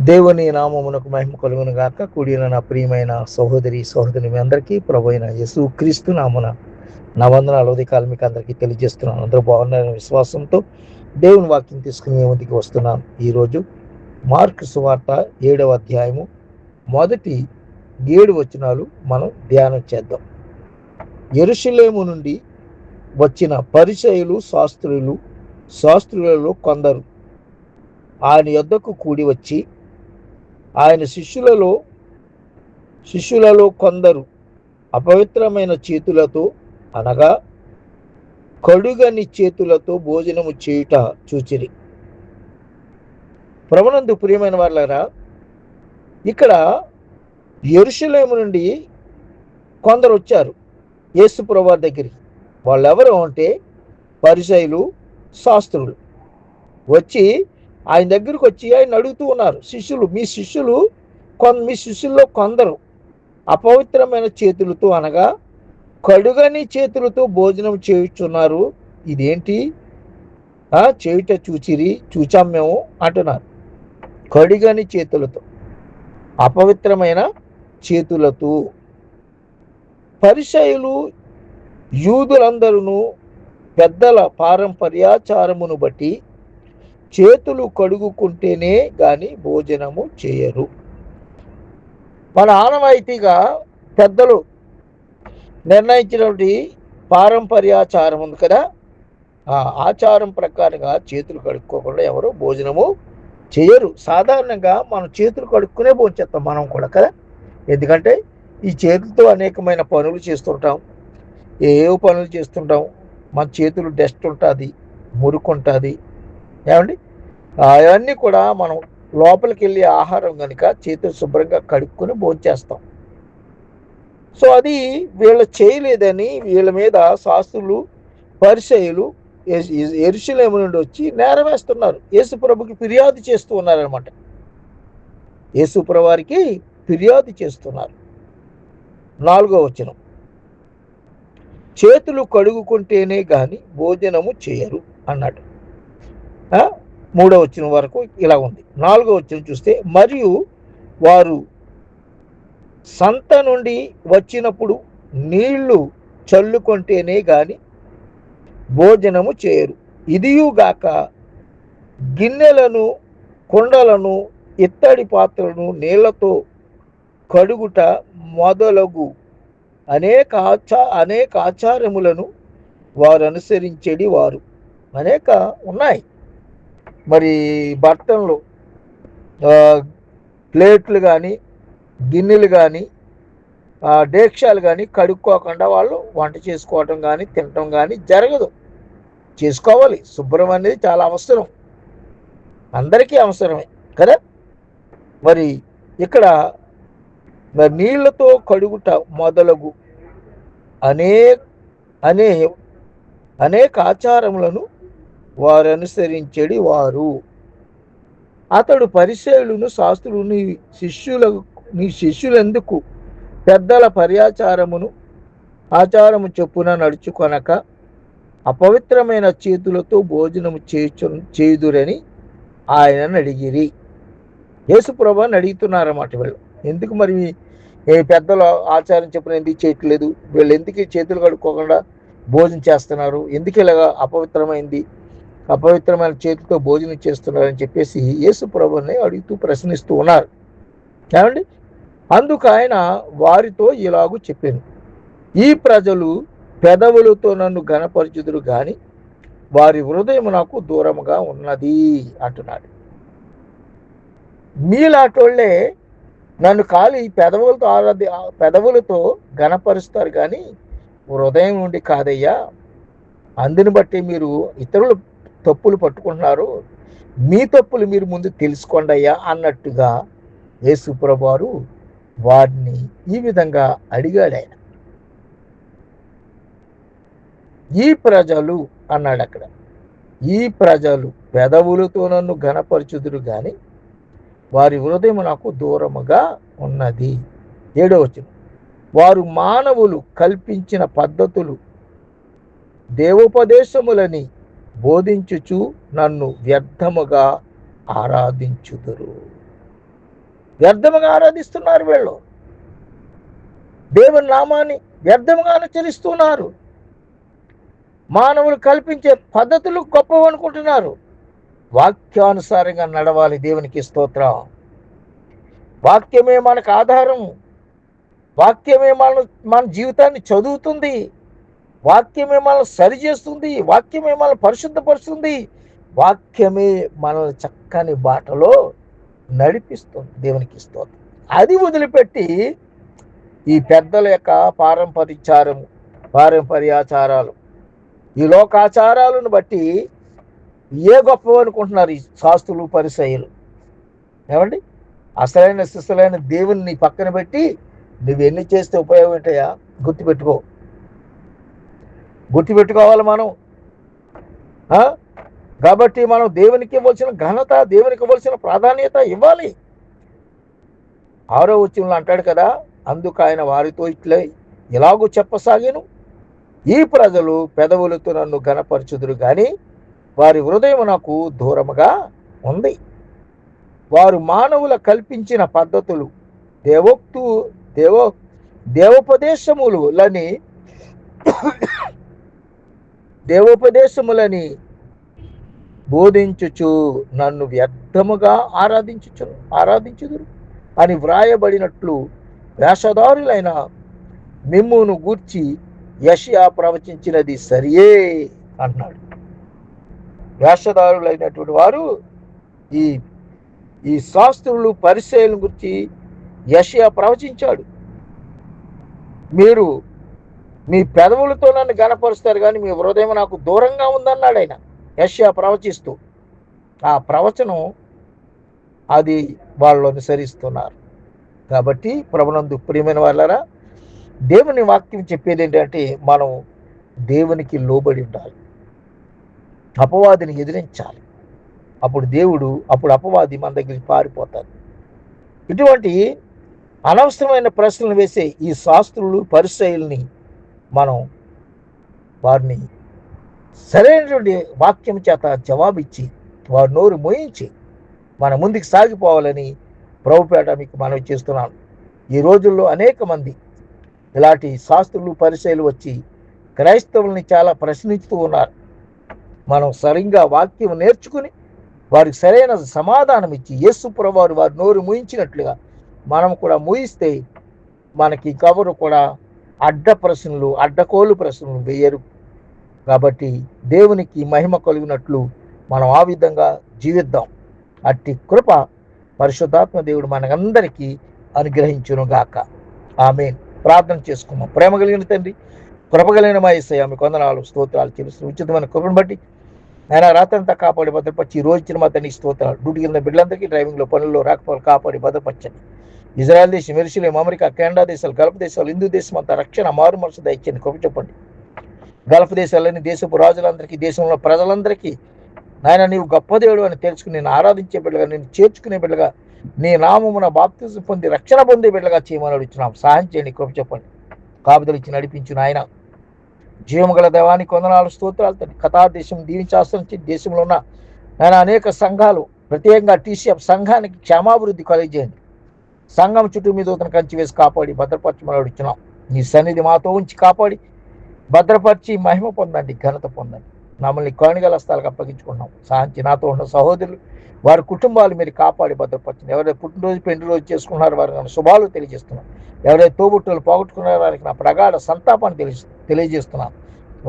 దేవుని నామమునకు మహిమ కలుగును గాక. కూడిన నా ప్రియమైన సహోదరి మీ అందరికీ ప్రభు అయిన యేసు క్రీస్తు నామున నా వందనాలు ఉదయకాలం మీకు అందరికీ తెలియజేస్తున్నాను. అందరూ బాగున్నారని విశ్వాసంతో దేవుని వాక్యం తీసుకుని మీ ముందుకు వస్తున్నాను. ఈరోజు మార్కు సువార్త 7వ అధ్యాయము మొదటి 7 వచనాలు మనం ధ్యానం చేద్దాం. యెరూషలేము నుండి వచ్చిన పరిసయ్యులు శాస్త్రులలో కొందరు ఆయన యొద్దకు కూడి వచ్చి, ఆయన శిష్యులలో కొందరు అపవిత్రమైన చేతులతో అనగా కడుగని చేతులతో భోజనము చేయుట చూచిరి. ప్రభునందు ప్రియమైన వాళ్ళారా, ఇక్కడ యెరూషలేము నుండి కొందరు వచ్చారు యేసు ప్రభువారి దగ్గరికి. వాళ్ళెవరు అంటే పరిసయ్యులు, శాస్త్రులు వచ్చి ఆయన దగ్గరికి వచ్చి ఆయన అడుగుతూ ఉన్నారు, మీ శిష్యుల్లో కొందరు అపవిత్రమైన చేతులతో అనగా కడుగని చేతులతో భోజనం చేయుచున్నారు. ఇదేంటి చేయుట చూచాం మేము అంటున్నారు. కడుగని చేతులతో, అపవిత్రమైన చేతులతో. పరిసయ్యులు యూదులందరూ పెద్దల పారంపర్యాచారమును బట్టి చేతులు కడుగుకుంటేనే గాని భోజనము చేయరు. మన ఆనవాయితీగా పెద్దలు నిర్ణయించినటువంటి పారంపర్యాచారం ఉంది కదా, ఆ ఆచారం ప్రకారంగా చేతులు కడుక్కోకుండా ఎవరు భోజనము చేయరు. సాధారణంగా మనం చేతులు కడుక్కునే భోంచేస్తాం మనం కూడా కదా. ఎందుకంటే ఈ చేతులతో అనేకమైన పనులు చేస్తుంటాం, ఏవో పనులు చేస్తుంటాం. మన చేతులు డస్ట్ ఉంటుంది, మురికి ఉంటుంది ఏమండి. అవన్నీ కూడా మనం లోపలికి వెళ్ళి ఆహారం కనుక చేతులు శుభ్రంగా కడుక్కొని భోంచేస్తాం. సో అది వీళ్ళు చేయలేదని వీళ్ళ మీద శాస్త్రులు, పరిసయ్యులు యెరూషలేము నుండి వచ్చి నేరం వేస్తున్నారు. యేసు ప్రభుకి ఫిర్యాదు చేస్తూ ఉన్నారనమాట. యేసు ప్రభువారికి ఫిర్యాదు చేస్తున్నారు. 4వ వచనం, చేతులు కడుగుకుంటేనే గాని భోజనము చేయరు అన్నాడు. 3వ వచనం వరకు ఇలా ఉంది. 4వ వచనం చూస్తే, మరియు వారు సంత నుండి వచ్చినప్పుడు నీళ్లు చల్లుకుంటేనే గాని భోజనము చేయరు. ఇదియుగాక గిన్నెలను, కుండలను, ఇత్తడి పాత్రలను నీళ్లతో కడుగుట మొదలగు అనేక ఆచారములను వారు అనుసరించేది వారు. అనేక ఉన్నాయి. మరి బట్టలు, ప్లేట్లు కానీ, గిన్నెలు కానీ, డేక్షాలు కానీ కడుక్కోకుండా వాళ్ళు వంట చేసుకోవటం కానీ తినటం కానీ జరగదు. చేసుకోవాలి. శుభ్రం అనేది చాలా అవసరం, అందరికీ అవసరమే కదా. మరి ఇక్కడ నీళ్లతో కడుగుట మొదలగు అనేక ఆచారములను వారు అనుసరించేది వారు. అతడు పరిసయ్యులను శాస్త్రులు నీ శిష్యులెందుకు పెద్దల ఆచారము చొప్పున నడుచుకొనక అపవిత్రమైన చేతులతో భోజనము చేయుదురని ఆయనను అడిగిరి. యేసు ప్రభువుని అడుగుతున్నారన్నమాట వీళ్ళు. ఎందుకు మరి పెద్దల ఆచారం చెప్పిన ఎందుకు చేయట్లేదు, వీళ్ళు ఎందుకు చేతులు కడుక్కోకుండా భోజనం చేస్తున్నారు, ఎందుకు ఇలాగా అపవిత్రమైన చేతితో భోజనం చేస్తున్నారని చెప్పేసి యేసు ప్రభువుని అడుగుతూ ప్రశ్నిస్తూ ఉన్నారు. ఏమండి, అందుకు ఆయన వారితో ఇలాగూ చెప్పాను, ఈ ప్రజలు పెదవులతో నన్ను ఘనపరచుదురు గాని వారి హృదయం నాకు దూరముగా ఉన్నది అంటున్నాడు. మీలాటోళ్లే నన్ను ఖాళీ పెదవులతో ఘనపరుస్తారు కానీ హృదయం నుండి కాదయ్యా. అందుని బట్టి మీరు ఇతరుల తప్పులు పట్టుకుంటున్నారు, మీ తప్పులు మీరు ముందు తెలుసుకోండి అయ్యా అన్నట్టుగా యేసు ప్రభువారు వారిని ఈ విధంగా అడిగాడు. ఆయన ఈ ప్రజలు అన్నాడు అక్కడ. ఈ ప్రజలు పెదవులతో నన్ను ఘనపరచుదురు గాని వారి హృదయం నాకు దూరముగా ఉన్నది. 7వ వచనం, వారు మానవులు కల్పించిన పద్ధతులు దేవోపదేశములని బోధించుచు నన్ను వ్యర్థముగా ఆరాధించుదురు. వ్యర్థముగా ఆరాధిస్తున్నారు. వీళ్ళు దేవుని నామాన్ని వ్యర్థముగా అనుసరిస్తున్నారు. మానవులు కల్పించే పద్ధతులు గొప్పవి అనుకుంటున్నారు. వాక్యానుసారంగా నడవాలి. దేవునికి స్తోత్రం. వాక్యమే మనకు ఆధారం. వాక్యమే మన జీవితాన్ని చదువుతుంది. వాక్యమే మనల్ని సరిచేస్తుంది. వాక్యమే మనల్ని పరిశుద్ధపరుస్తుంది. వాక్యమే మనల్ని చక్కని బాటలో నడిపిస్తుంది. దేవునికి స్తోత్రం. అది వదిలిపెట్టి ఈ పెద్దల యొక్క పారంపర్యాచారాలు, ఈ లోకాచారాలను బట్టి ఏ గొప్ప అనుకుంటున్నారు ఈ శాస్త్రులు, పరిసయ్యులు. ఏమండి, అసలైన శిస్తులైన దేవుని పక్కన పెట్టి నువ్వు ఎన్ని చేస్తే ఉపయోగం ఏంటయ్యా? గుర్తుపెట్టుకోవాలి మనం. కాబట్టి మనం దేవునికి ఇవ్వాల్సిన ఘనత, దేవునికి ఇవ్వాల్సిన ప్రాధాన్యత ఇవ్వాలి. 6వ వచనంలో అంటాడు కదా, అందుకు ఆయన వారితో ఇలాగూ చెప్పసాగాను, ఈ ప్రజలు పెదవులతో నన్ను ఘనపరచుదురు గాని వారి హృదయం నాకు దూరముగా ఉంది. వారు మానవుల కల్పించిన పద్ధతులు, దేవోపదేశములని బోధించుచు నన్ను వ్యర్థముగా ఆరాధించుదురు అని వ్రాయబడినట్లు వేషధారులైన మిమ్మును గూర్చి యెషయా ప్రవచించినది సరియే అన్నాడు. వేషధారులైనటువంటి వారు ఈ శాస్త్రులు, పరిసయ్యులను గురించి యెషయా ప్రవచించాడు. మీరు మీ పెదవులతో నన్ను గణపరుస్తారు కానీ మీ హృదయం నాకు దూరంగా ఉందన్నాడు ఆయన, యెషయా ప్రవచిస్తూ. ఆ ప్రవచనం అది వాళ్ళు అనుసరిస్తున్నారు. కాబట్టి ప్రభునందు ప్రియమైన వాళ్ళారా, దేవుని వాక్యం చెప్పేది ఏంటంటే మనం దేవునికి లోబడి ఉండాలి, అపవాదిని ఎదిరించాలి. అప్పుడు అపవాది మన దగ్గరికి పారిపోతారు. ఇటువంటి అనవసరమైన ప్రశ్నలు వేసే ఈ శాస్త్రులు, పరిసయ్యుల్ని మనం వారిని సరైనటువంటి వాక్యం చేత జవాబిచ్చి వారి నోరు మోయించి మన ముందుకు సాగిపోవాలని ప్రభుపేట మీకు మనవి చేస్తున్నాను. ఈ రోజుల్లో అనేక మంది ఇలాంటి శాస్త్రులు, పరిసయ్యులు వచ్చి క్రైస్తవుల్ని చాలా ప్రశ్నిస్తూ ఉన్నారు. మనం సరిగ్గా వాక్యం నేర్చుకుని వారికి సరైన సమాధానం ఇచ్చి యేసు ప్రభువారు వారి నోరు మూయించినట్లుగా మనం కూడా మూయిస్తే మనకి కవరు కూడా అడ్డకోలు ప్రశ్నలు వేయరు. కాబట్టి దేవునికి మహిమ కలిగినట్లు మనం ఆ విధంగా జీవిద్దాం. అట్టి కృప పరిశుద్ధాత్మ దేవుడు మనకందరికీ అనుగ్రహించును గాక. ఆమేన్. ప్రార్థన చేసుకున్నాం. ప్రేమ కలిగిన తండ్రి, కృప కలిగిన మా యేసయ్య, మీకు వందనాలు, స్తోత్రాలు చెల్లిస్తున్నాం. ఉచితమైన కృపను బట్టి ఆయన రాత్రంతా కాపాడి భద్రపరిచి ఈ రోజు ఇచ్చిన మా తండ్రి స్తోత్రాలు. డ్యూటీ కింద బిడ్డలందరికీ డ్రైవింగ్లో, పనుల్లో, రాకపోలు కాపాడి భద్రపరచండి. ఇజ్రాయెల్ దేశం, యెరూషలేం, అమెరికా, కెనడా దేశాలు, గల్ఫ్ దేశాలు, హిందూ దేశం అంతా రక్షణ మారు మనసు దయచేయండి. కృప చెప్పండి. గల్ఫ్ దేశాలని దేశపు రాజులందరికీ, దేశంలో ప్రజలందరికీ నాయన నీవు గొప్ప దేవుడు అని తెలుసుకుని నేను ఆరాధించే బిడ్డగా, నేను చేర్చుకునే బిడ్డగా, నీ నామమున బాప్తిజం పొంది రక్షణ పొందే బిడ్డగా చేయమని అడుగుతున్నాం. సహాయం చేయండి, కృప చెప్పండి. కాపుదలు ఇచ్చి నడిపించు నాయన. జీవము గల దేవానికి వందనాలు, స్తోత్రాలు తండ్రి. ఖతార్ దేశం దీవించాల్సి దేశంలో ఉన్న నాయన అనేక సంఘాలు, ప్రత్యేకంగా TCF సంఘానికి క్షేమాభివృద్ధి కలిగజేయండి. సంఘం చుట్టూ మీ దూతను కంచి వేసి కాపాడి భద్రపరచమని అడుగుతున్నాం. నీ సన్నిధి మాతో ఉంచి కాపాడి భద్రపరిచి మహిమ పొందండి, ఘనత పొందండి. మమ్మల్ని కానుగల స్థలాలకు అప్పగించుకున్నాం. సాంచి నాతో ఉన్న సహోదరులు, వారి కుటుంబాలు మీరు కాపాడి భద్రపరచండి. ఎవరైతే పుట్టినరోజు, పెళ్లి రోజు చేసుకున్నారో వారికి శుభాలు తెలియజేస్తున్నాం. ఎవరైతే తోబుట్టులు పోగొట్టుకున్నారో వారికి నా ప్రగాఢ సంతాపాన్ని తెలియజేస్తున్నాను.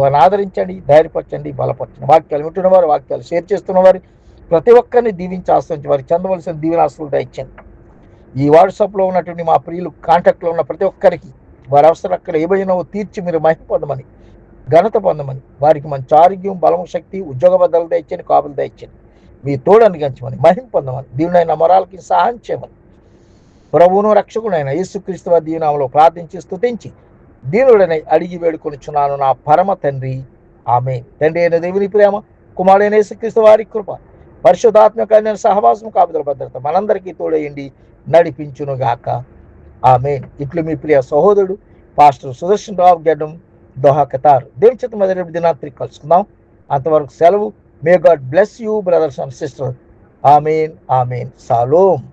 వారిని ఆదరించండి, ధైర్యపరచండి, బలపరచండి. వాక్యాలు వింటున్న వారు, వాక్యాలు షేర్ చేస్తున్న వారు ప్రతి ఒక్కరిని దీవించి ఆశ్రయించి వారికి చెందవలసిన దీవెనాస్తులు దయచండి. ఈ వాట్సాప్లో ఉన్నటువంటి మా ప్రియులు, కాంటాక్ట్లో ఉన్న ప్రతి ఒక్కరికి వారి అవసరం అక్కడ ఏమైనావో తీర్చి మీరు మహిమ పొందమని, ఘనత పొందమని, వారికి మంచి ఆరోగ్యం, బలం, శక్తి, ఉద్యోగ బద్దలు దయచండి, కాపులు దయచండి. మీ తోడని గంచమని, మహిమ పొందమని, దీవునైన మొరాలకి సహాయం చేయమని ప్రభువును రక్షకుడైన యేసుక్రీస్తు వారి దీవెనామములో ప్రార్థించి స్తుతించి దీనుడనై అడిగి వేడుకొనిచున్నాను నా పరమ తండ్రి. ఆమేన్. తండ్రి అయిన దేవుని ప్రేమ, కుమారుడైన యేసుక్రీస్తు వారి కృప, పరిశుద్ధాత్మకమైన సహవాసం, కాపుదల భద్రత మనందరికీ తోడయండి, నడిపించునుగాక. ఆమేన్. ఇట్లు మీ ప్రియ సహోదరుడు పాస్టర్ సుదర్శన్ రావు గడ్డం, దోహా, ఖతార్. దేవుని చేత మొదటి దినాత్రి కలుసుకుందాం. అంతవరకు సెలవు. May God bless you brothers and sisters. Amen. Amen. Shalom.